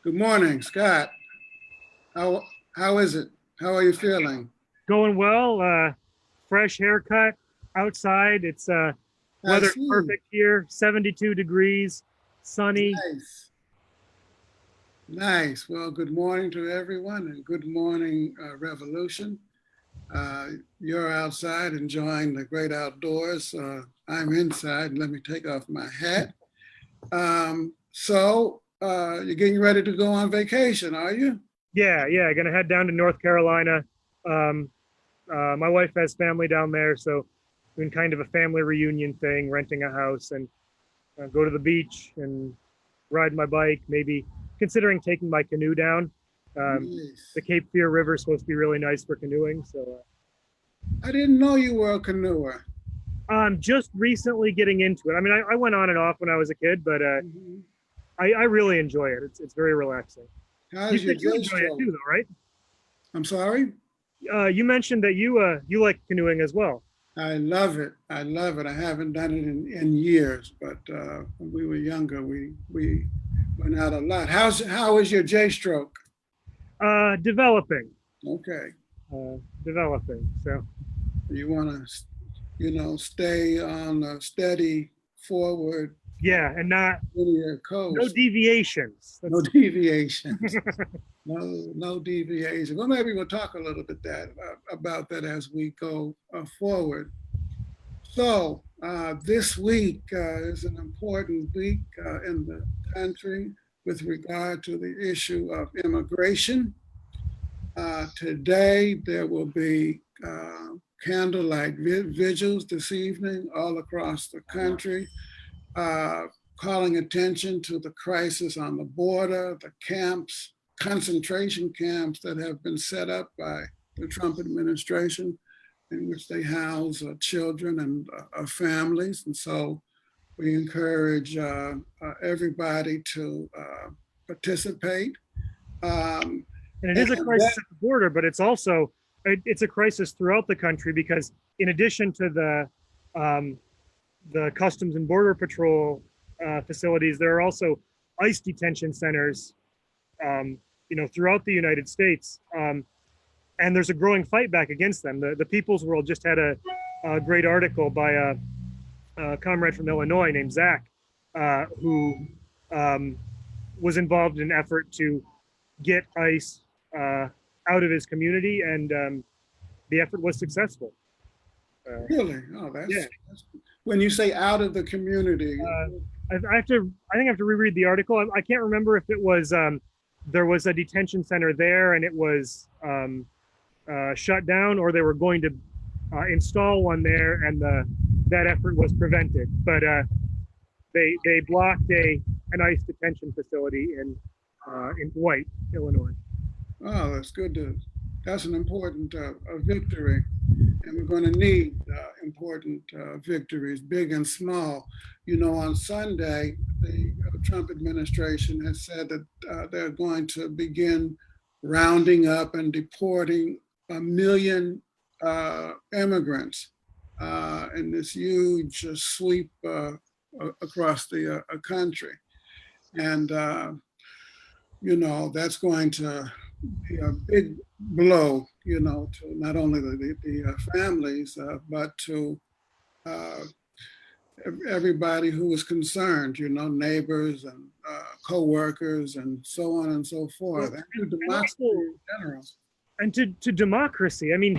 Good morning, Scott. How how is it? How are you feeling? Going well. Fresh haircut outside. It's I weather's see. perfect here. 72 degrees, sunny. Nice. Nice. Well, good morning to everyone and good morning, Revolution. You're outside enjoying the great outdoors. I'm inside. Let me take off my hat. You're getting ready to go on vacation, are you? Yeah. Gonna head down to North Carolina. Um, my wife has family down there, so doing kind of a family reunion thing, renting a house and go to the beach and ride my bike. Maybe considering taking my canoe down. Um, the Nice. Cape Fear River is supposed to be really nice for canoeing, so I didn't know you were a canoer. I'm just recently getting into it. I mean, I went on and off when I was a kid, but Mhm. I really enjoy it. It's very relaxing. You How's your said you J enjoy it stroke? too, though, right? I'm sorry? You mentioned that you like canoeing as well. I love it. I love it. I haven't done it in years, but when we were younger, we went out a lot. How is your J stroke? Developing, Okay, uh, developing. So you want to, stay on a steady forward yeah, and not linear no coast. deviations. No That's deviations. No deviation. Well, maybe we'll talk a little bit about that as we go forward. This week is an important week in the country with regard to the issue of immigration. Today, there will be candlelight vigils this evening all across the country, uh, calling attention to the crisis on the border, the camps, concentration camps that have been set up by the Trump administration in which they house children and families. And so we encourage everybody to participate. Um, and it and is a that, crisis at the border, but it's a crisis throughout the country because in addition to the Customs and Border Patrol facilities, there are also ICE detention centers, um, throughout the United States. And there's a growing fight back against them. The People's World just had a great article by a comrade from Illinois named Zach, who um, was involved in an effort to get ICE out of his community, and the effort was successful. really, oh, Yeah, that's when you say out of the community. uh, I think I have to reread the article. I can't remember if it was there was a detention center there and it was shut down, or they were going to install one there, and that effort was prevented. But they blocked an ICE detention facility in Dwight, Illinois. Oh, that's good to. That's an important victory, and we're going to need important victories, big and small. On Sunday, the Trump administration has said that they're going to begin rounding up and deporting 1 million immigrants in this huge sweep across the country. And that's going to be a big blow, to not only the families, but to uh, everybody who is concerned, neighbors and co-workers and so on and so forth, Well, and to and democracy also in general. and to democracy. I mean,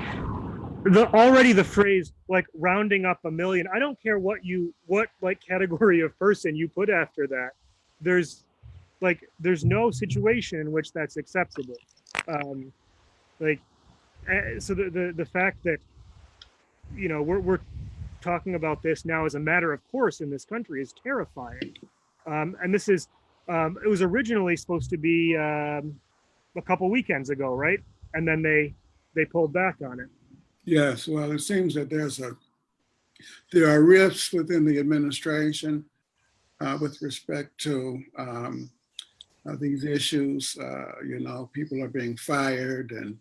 the phrase like rounding up 1 million. I don't care what like category of person you put after that. There's there's no situation in which that's acceptable. Um, like so the fact that we're talking about this now as a matter of course in this country is terrifying. And this is it was originally supposed to be a couple weekends ago, right? And then they pulled back on it. Yes, well, it seems that there are rifts within the administration with respect to these issues. People are being fired and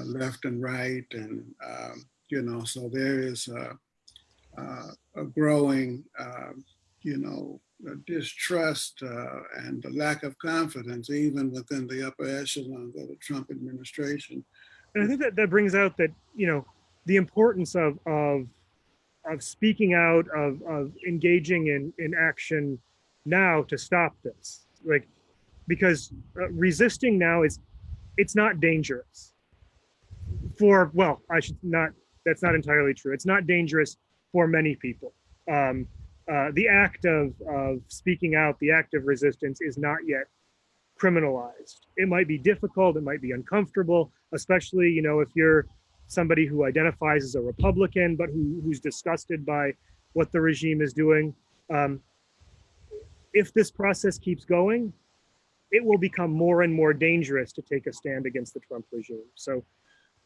left and right, and so there is a growing, you know, distrust and the lack of confidence, even within the upper echelons of the Trump administration. And I think that that brings out that, the importance of speaking out, of engaging in action now to stop this. Like, because resisting now it's not dangerous for, well, I should not, that's not entirely true. It's not dangerous for many people. The act of speaking out, the act of resistance is not yet criminalized. It might be difficult, it might be uncomfortable, especially, if you're somebody who identifies as a Republican, but who's disgusted by what the regime is doing. If this process keeps going, it will become more and more dangerous to take a stand against the Trump regime. So,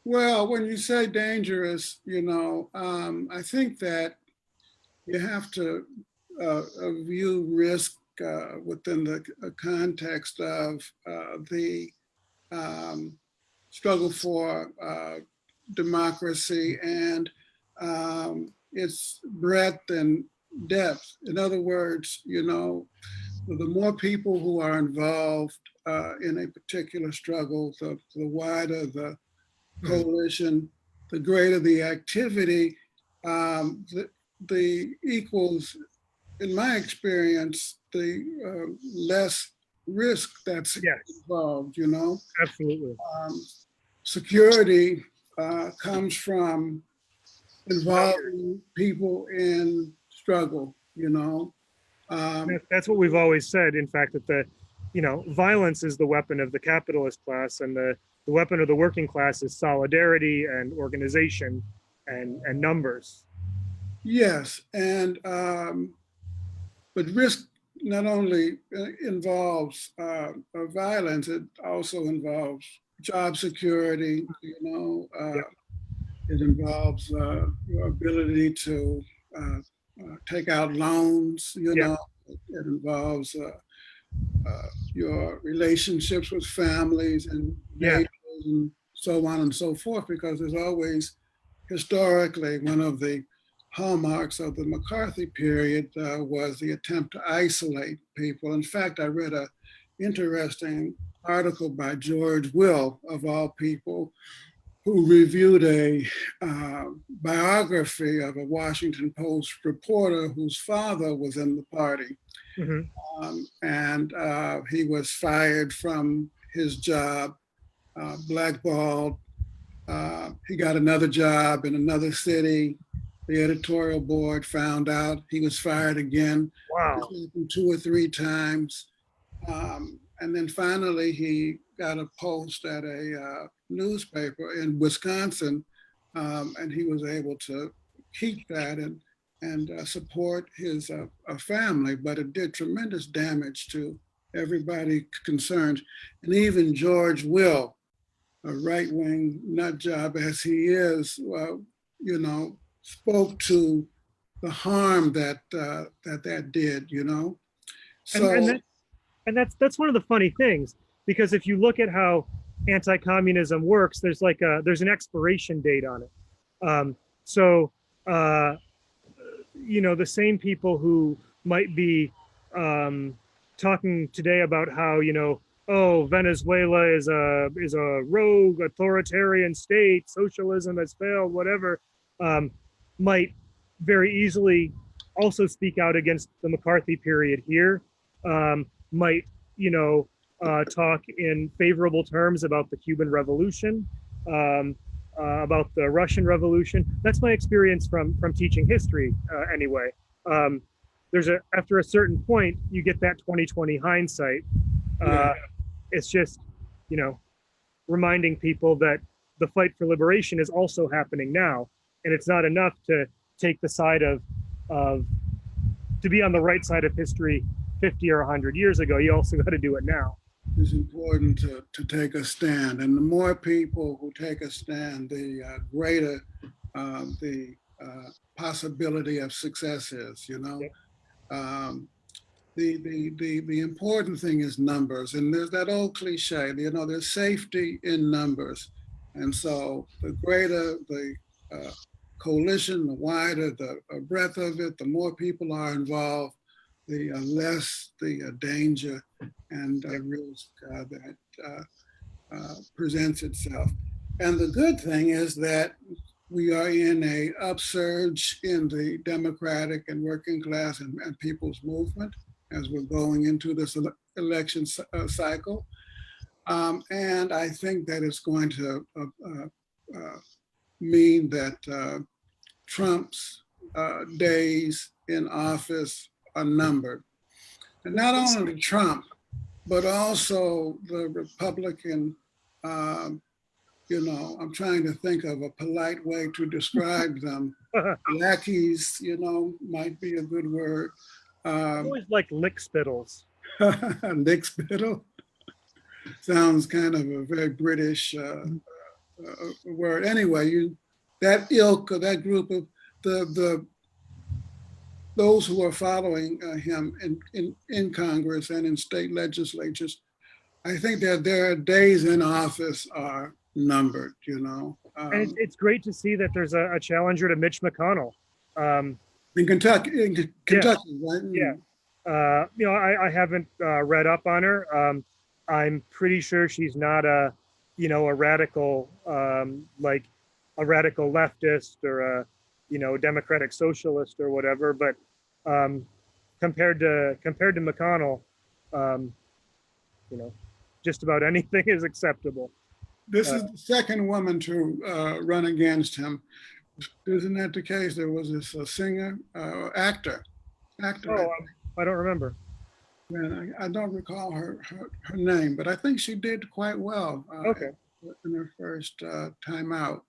well, when you say dangerous, I think that you have to view risk within the context of the struggle for democracy and its breadth and depth. In other words, the more people who are involved in a particular struggle, the wider the coalition, the greater the activity, the equals, in my experience, the less risk that's involved, absolutely. Security comes from involving people in struggle, That's what we've always said. In fact, that violence is the weapon of the capitalist class, and the weapon of the working class is solidarity and organization and numbers. Yes, and but risk not only involves violence, it also involves job security. It involves your ability to take out loans. It involves your relationships with families and neighbors and so on and so forth, because there's always historically one of the hallmarks of the McCarthy period was the attempt to isolate people. In fact, I read an interesting article by George Will, of all people, who reviewed a biography of a Washington Post reporter whose father was in the party. And he was fired from his job, blackballed. He got another job in another city. The editorial board found out he was fired again. Wow. 2 or 3 times. And then finally he got a post at a newspaper in Wisconsin, and he was able to keep that and support his family, but it did tremendous damage to everybody concerned. And even George Will, a right-wing nut job as he is, spoke to the harm that did, So, and that's one of the funny things, because if you look at how anti-communism works, there's an expiration date on it. The same people who might be talking today about how Venezuela is a rogue authoritarian state, socialism has failed, whatever, might very easily also speak out against the McCarthy period here, might talk in favorable terms about the Cuban Revolution, about the Russian Revolution. That's my experience from teaching history anyway. After a certain point, you get that 2020 hindsight. It's just, reminding people that the fight for liberation is also happening now. And it's not enough to take the side to be on the right side of history 50 or 100 years ago. You also got to do it now. It's important to take a stand. And the more people who take a stand, the greater the possibility of success is, Yep. The important thing is numbers. And there's that old cliche, there's safety in numbers. And so the greater the coalition, the wider the breadth of it, the more people are involved, the less the danger and risk that presents itself. And the good thing is that we are in a upsurge in the democratic and working class and people's movement as we're going into this election cycle. And I think that it's going to mean that Trump's days in office are numbered. And not only Trump, but also the Republican, I'm trying to think of a polite way to describe them. Lackeys, might be a good word. I always like lick spittles. Nick Spittle sounds kind of a very British word. Anyway, that ilk or that group of those who are following him in Congress and in state legislatures, I think that their days in office are numbered, And it's great to see that there's a challenger to Mitch McConnell. In Kentucky, right? Yeah. I haven't read up on her. I'm pretty sure she's not a radical, like a radical leftist or a, democratic socialist or whatever. But compared to McConnell, just about anything is acceptable. This is the second woman to run against him. Isn't that the case? There was this singer, actor. Oh, I don't remember. And I don't recall her name, but I think she did quite well Okay. in her first time out.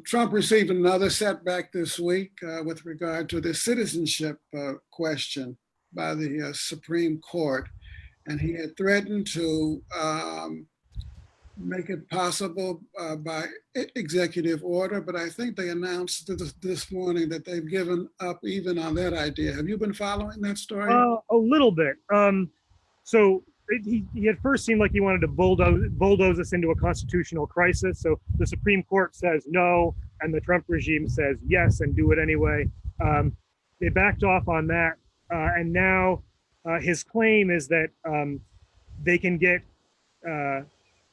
Trump received another setback this week with regard to the citizenship question by the Supreme Court. And he had threatened to make it possible by executive order, but I think they announced this morning that they've given up even on that idea. Have you been following that story? A little bit. So he at first seemed like he wanted to bulldoze us into a constitutional crisis. So the Supreme Court says no, and the Trump regime says yes, and do it anyway. They backed off on that, and now his claim is that they can get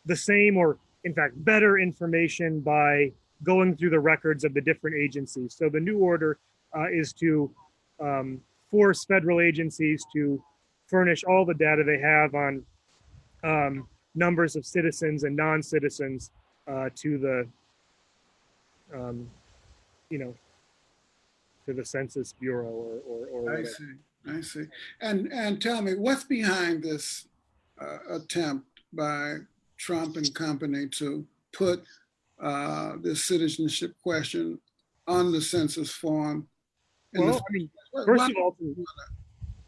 the same, or in fact better information by going through the records of the different agencies. So the new order is to force federal agencies to furnish all the data they have on numbers of citizens and non-citizens to the to the Census Bureau or whatever. I see. And tell me, what's behind this attempt by Trump and company to put this citizenship question on the census form? Well, I mean, first of all,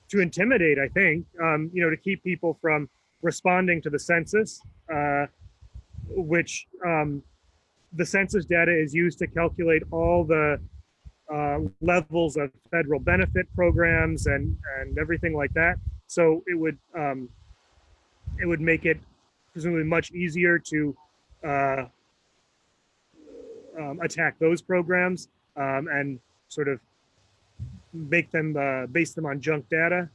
to intimidate, I think, to keep people from responding to the census, which the census data is used to calculate all the levels of federal benefit programs and everything like that. So it would make it presumably much easier to attack those programs and sort of make them base them on junk data.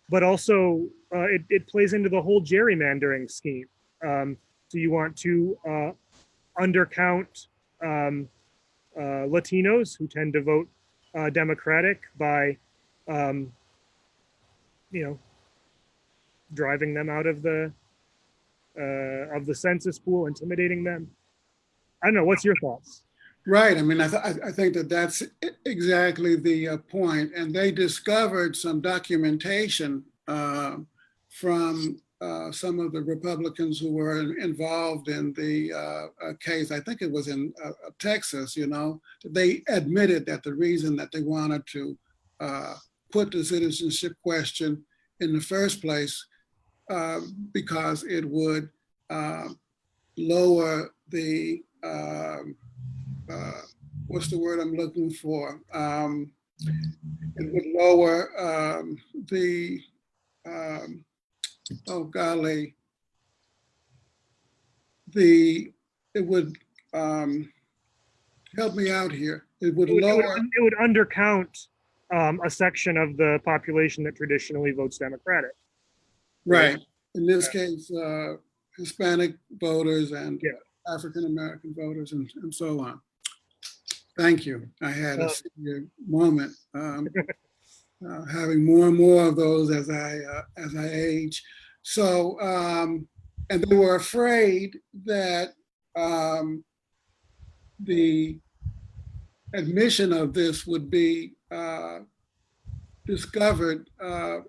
But also it plays into the whole gerrymandering scheme. So you want to undercount Latinos who tend to vote Democratic by driving them out of the census pool, intimidating them. I don't know. What's your thoughts? Right. I mean, I think that that's exactly the point. And they discovered some documentation from some of the Republicans who were involved in the case. I think it was in Texas, they admitted that the reason that they wanted to put the citizenship question in the first place because it would lower the what's the word I'm looking for? It would lower the oh golly, it would help me out here. It would lower. It would undercount a section of the population that traditionally votes Democratic. Right. In this Yeah. case, Hispanic voters and Yeah. African-American voters and so on. Thank you. I had a Uh, senior moment, having more and more of those as I age. So, and they were afraid that the admission of this would be discovered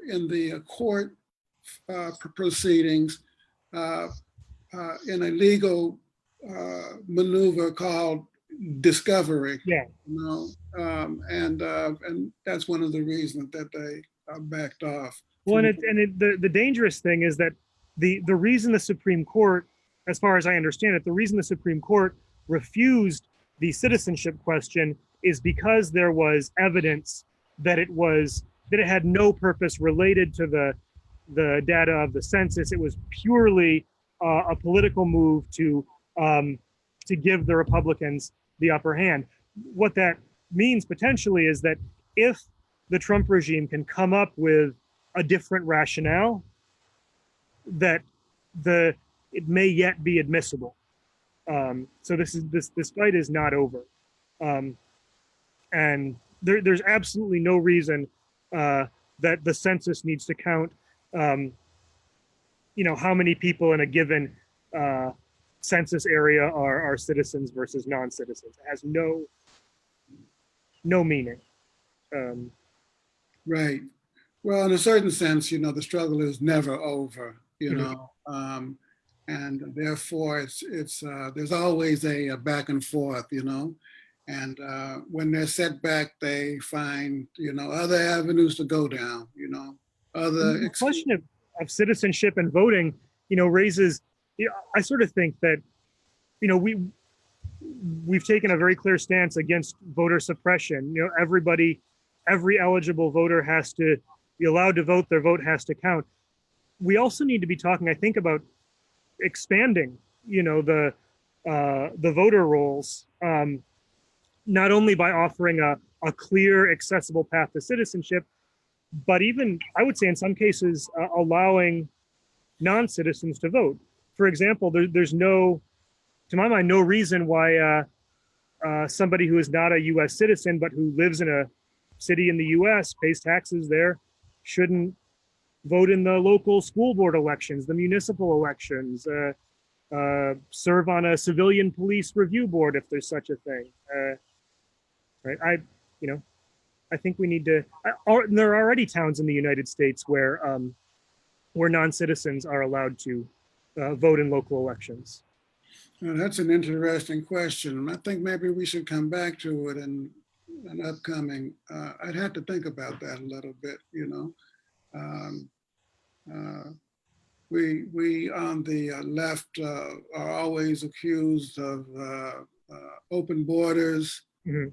in the court proceedings in a legal maneuver called discovery. yeah. You know, and that's one of the reasons that they backed off. Well, the dangerous thing is that the reason the Supreme Court, as far as I understand it, the reason the Supreme Court refused the citizenship question is because there was evidence that it had no purpose related to the data of the census. It was purely a political move to give the Republicans the upper hand. What that means potentially is that if the Trump regime can come up with a different rationale, that it may yet be admissible. So this fight is not over, and there's absolutely no reason that the census needs to count. How many people in a given census area are citizens versus non-citizens. It has no meaning. Right. Well, in a certain sense, the struggle is never over, and therefore it's there's always a back and forth, and when they're set back, they find, other avenues to go down, The question of citizenship and voting, raises, I sort of think that, we've taken a very clear stance against voter suppression. Every eligible voter has to be allowed to vote. Their vote has to count. We also need to be talking, I think, about expanding, the voter rolls, not only by offering a clear, accessible path to citizenship, but even, I would say in some cases, allowing non-citizens to vote. For example, there's no, to my mind, no reason why somebody who is not a US citizen, but who lives in a city in the US, pays taxes there, shouldn't vote in the local school board elections, the municipal elections, serve on a civilian police review board if there's such a thing. Right? I think we need to. There are already towns in the United States where non-citizens are allowed to vote in local elections. That's an interesting question. I think maybe we should come back to it in an upcoming. I'd have to think about that a little bit. We on the left are always accused of open borders, Mhm.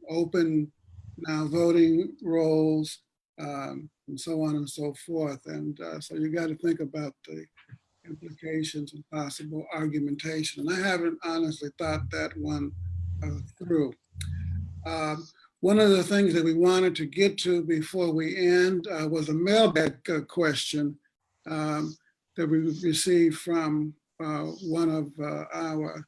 open now voting rolls, and so on and so forth. And so you got to think about the implications and possible argumentation. And I haven't honestly thought that one through. One of the things that we wanted to get to before we end was a mailbag question that we received from one of our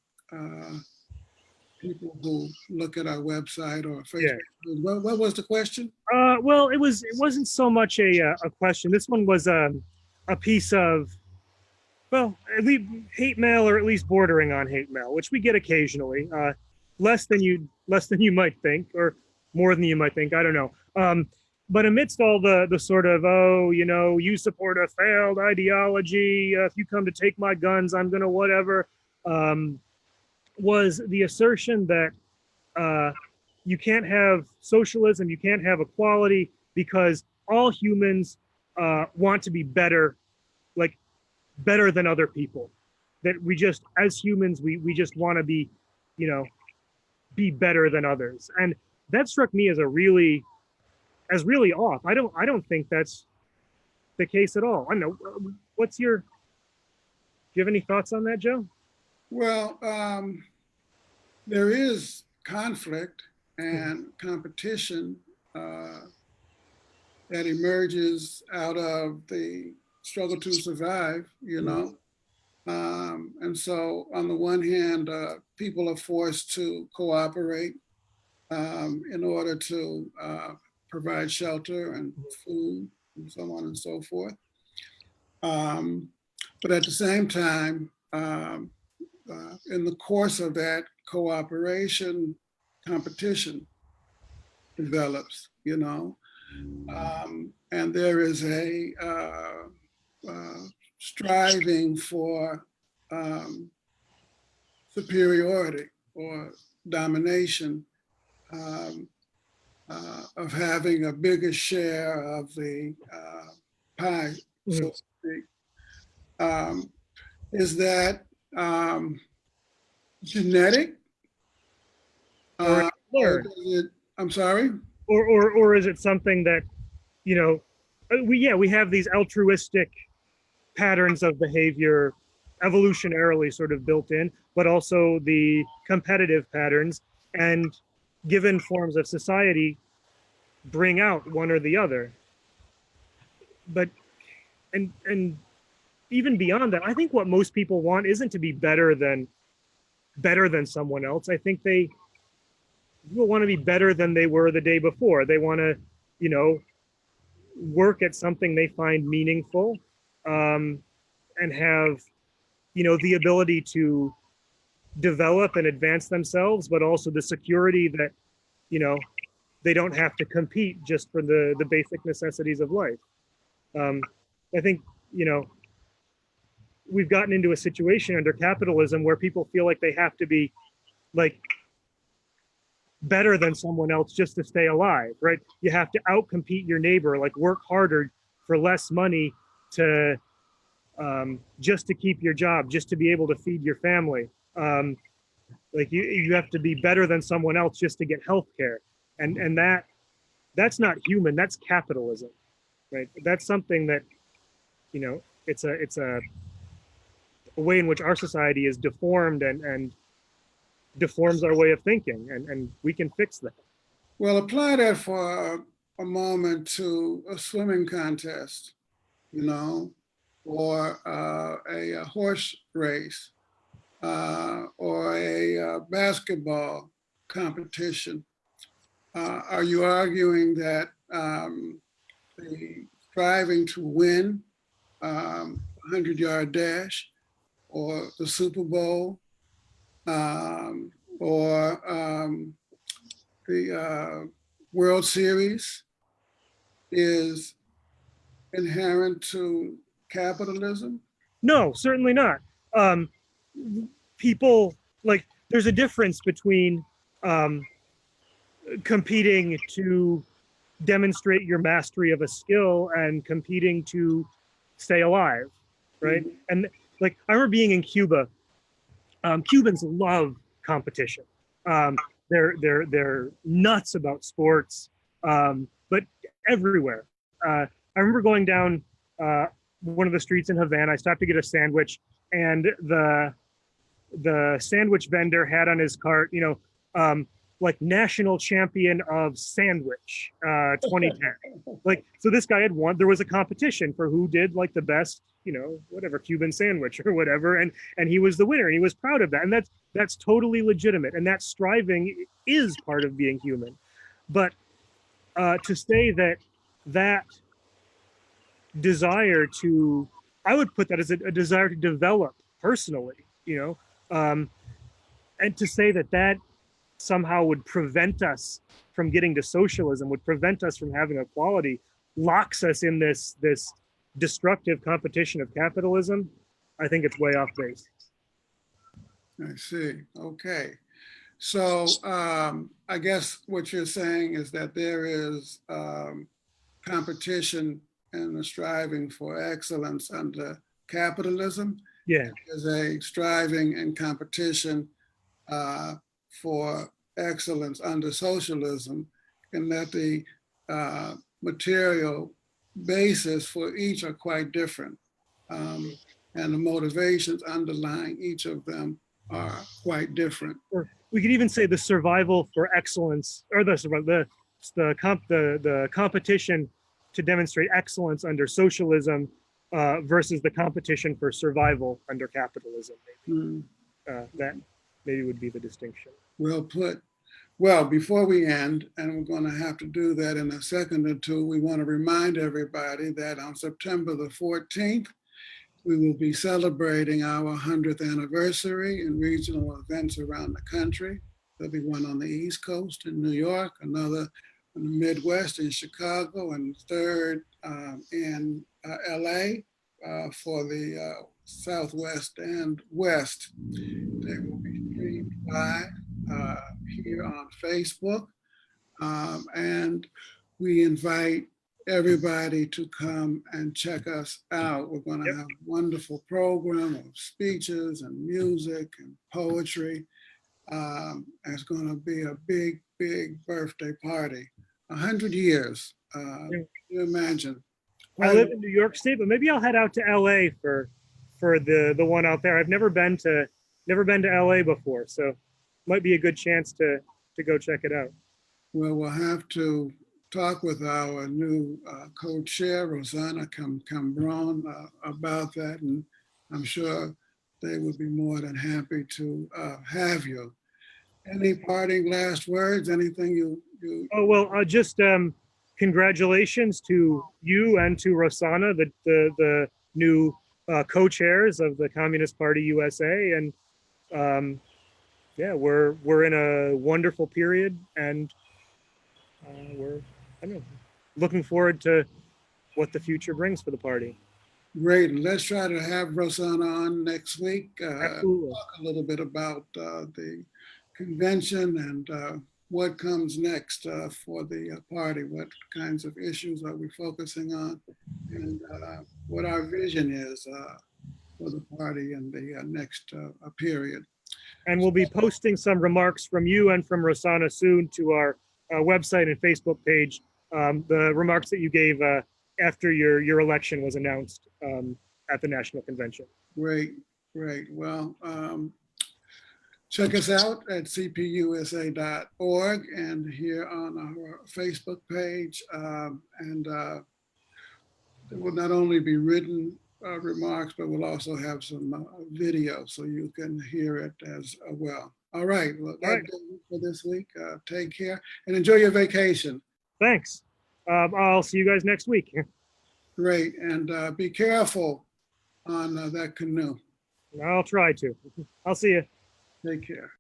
people who look at our website or Facebook. Yeah. What was the question? Well, it wasn't so much a question. This one was a piece of, well, at least hate mail, or at least bordering on hate mail, which we get occasionally. Less than you might think, or more than you might think. I don't know. But amidst all the sort of, you support a failed ideology. If you come to take my guns, I'm gonna whatever. Was the assertion that you can't have socialism, you can't have equality, because all humans want to be better, like better than other people. That we just, as humans, we just want to be, be better than others. And that struck me as really off. I don't think that's the case at all. I don't know. Do you have any thoughts on that, Joe? Well, there is conflict and competition that emerges out of the struggle to survive, you know. And so on the one hand, people are forced to cooperate in order to provide shelter and food and so on and so forth. But at the same time, in the course of that cooperation, competition develops, you know, and there is a striving for superiority or domination, of having a bigger share of the pie, so to speak. Is that genetic? Or Or learned. is it, I'm sorry? Or is it something that, you know, we have these altruistic patterns of behavior evolutionarily sort of built in, but also the competitive patterns, and given forms of society bring out one or the other. But and even beyond that, I think what most people want isn't to be better than someone else. I think people want to be better than they were the day before. They want to, you know, work at something they find meaningful, and have, you know, the ability to develop and advance themselves, but also the security that, you know, they don't have to compete just for the basic necessities of life. I think, you know, we've gotten into a situation under capitalism where people feel like they have to be like better than someone else just to stay alive, right? You have to outcompete your neighbor, like work harder for less money to just to keep your job, just to be able to feed your family. Like you have to be better than someone else just to get health care. And that's not human, that's capitalism, right? That's something that, you know, it's a way in which our society is deformed and deforms our way of thinking, and we can fix that. Well, apply that for a moment to a swimming contest, you know, or a horse race, or a basketball competition. Are you arguing that the striving to win 100-yard dash or the Super Bowl, or the World Series is inherent to capitalism? No, certainly not. Um, People, like, there's a difference between competing to demonstrate your mastery of a skill and competing to stay alive, right? Mhm. And like, I remember being in Cuba. Cubans love competition. They're nuts about sports, but everywhere. I remember going down one of the streets in Havana. I stopped to get a sandwich, and the sandwich vendor had on his cart, you know, like national champion of sandwich 2010. Like, so this guy had won. There was a competition for who did like the best, you know, whatever Cuban sandwich or whatever, and he was the winner, and he was proud of that, and that's totally legitimate, and that striving is part of being human. But to say that desire to, I would put that as a desire to develop personally, you know, and to say that somehow would prevent us from getting to socialism, would prevent us from having equality, locks us in this destructive competition of capitalism, I think it's way off base. I see. Okay. So I guess what you're saying is that there is competition and a striving for excellence under capitalism. Yeah. There's a striving and competition for excellence under socialism, and that the material basis for each are quite different. And the motivations underlying each of them are quite different. we could even say the survival for excellence, or the competition to demonstrate excellence under socialism versus the competition for survival under capitalism. Maybe Hmm. that maybe would be the distinction. Well put. Well, before we end, and we're going to have to do that in a second or two, we want to remind everybody that on September the 14th, we will be celebrating our 100th anniversary in regional events around the country. There'll be one on the East Coast in New York, another in the Midwest in Chicago, and third in LA for the Southwest and West. They will be streamed live here on Facebook. And we invite everybody to come and check us out. We're going to have a wonderful program of speeches and music and poetry. It's going to be a big, big birthday party. 100 years. Can you imagine? I live in New York State, but maybe I'll head out to LA for the one out there. I've never been to LA before, so might be a good chance to go check it out. Well, we'll have to talk with our new co-chair, Rosanna Cambron, about that, and I'm sure they would be more than happy to have you. Any parting last words? Anything you? Oh well, just congratulations to you and to Rosanna, the new co-chairs of the Communist Party USA, and yeah, we're in a wonderful period, and we're looking forward to what the future brings for the party. Great. Let's try to have Rosanna on next week. Absolutely. Talk a little bit about the convention and what comes next for the party. What kinds of issues are we focusing on, and what our vision is for the party in the next period. And we'll be posting some remarks from you and from Rosanna soon to our website and Facebook page. The remarks that you gave after your election was announced at the National Convention. Great, great. Well, check us out at cpusa.org and here on our Facebook page. And there will not only be written remarks, but we'll also have some video so you can hear it as well. All right, well, that's it for this week. Take care and enjoy your vacation. Thanks. I'll see you guys next week. Great, and be careful on that canoe. I'll try to. I'll see you. Take care.